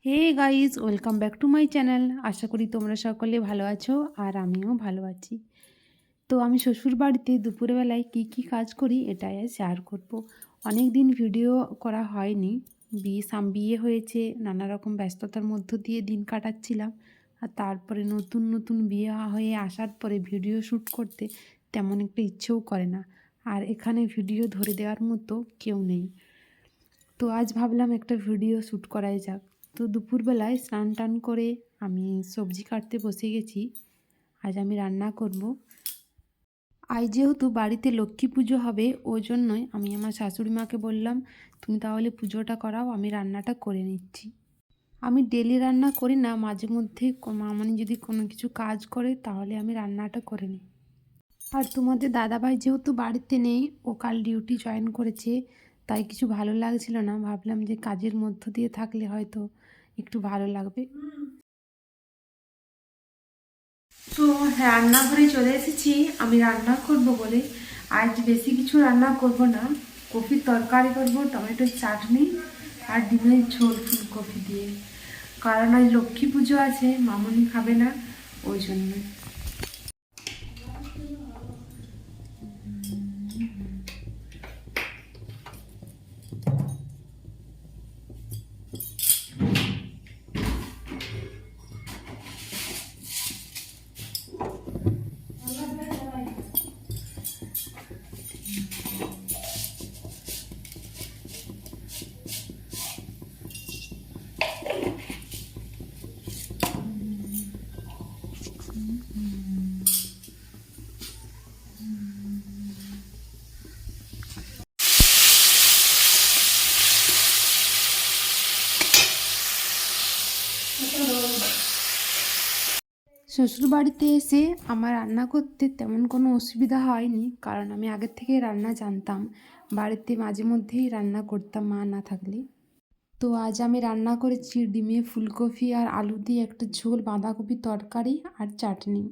Hey guys, welcome back to my channel. আশা করি তোমরা সকলে ভালো আছো আর আমিও ভালো আছি। তো আমি শ্বশুর বাড়িতে দুপুরবেলায় কি কাজ করি এটাই আজ শেয়ার করব। অনেক দিন ভিডিও করা হয়নি, বিয়ে হয়েছে, নানা রকম ব্যস্ততার মধ্য দিয়ে দিন কাটাচ্ছিলাম। আর তারপরে নতুন নতুন বিয়ে হয়ে আসার পরে ভিডিও শ্যুট করতে তেমন একটা ইচ্ছেও করে না। আর এখানে ভিডিও ধরে দেওয়ার মতো কেউ নেই। তো আজ ভাবলাম একটা ভিডিও শ্যুট করাই যাক। তো দুপুরবেলায় স্নান টান করে আমি সবজি কাটতে বসে গেছি। আজ আমি রান্না করব। আজ যেহেতু বাড়িতে লক্ষ্মী পুজো হবে, ওই জন্যই আমি আমার শাশুড়ি মাকে বললাম, তুমি তাহলে পুজোটা করাও, আমি রান্নাটা করে নিচ্ছি। আমি ডেলি রান্না করি না, মাঝে মধ্যে মা মানে যদি কোনো কিছু কাজ করে তাহলে আমি রান্নাটা করে নিই। আর তোমাদের দাদাভাই যেহেতু বাড়িতে নেই, ও কাল ডিউটি জয়েন করেছে, তাই কিছু ভালো লাগছিল না। ভাবলাম যে কাজের মধ্য দিয়ে থাকলে হয়তো একটু ভালো লাগবে। তো রান্নাঘরে চলে এসেছি আমি রান্না করব বলে। আজ বেশি কিছু রান্না করব না, কপির তরকারি করব, টমেটোর চাটনি আর ডিমের ঝোল ফুলকপি দিয়ে। কারণ আজ লক্ষ্মী পুজো আছে, মামনি খাবে না, ওই জন্য। শ্বশুরবাড়িতে এসে আমার রান্না করতে তেমন কোনো অসুবিধা হয়নি, কারণ আমি আগের থেকে রান্না জানতাম। বাড়িতে মাঝে মধ্যেই রান্না করতাম মা না থাকলে। তো আজ আমি রান্না করেছি ডিমে ফুলকপি আর আলু দিয়ে একটা ঝোল, বাঁধাকপি তরকারি আর চাটনি।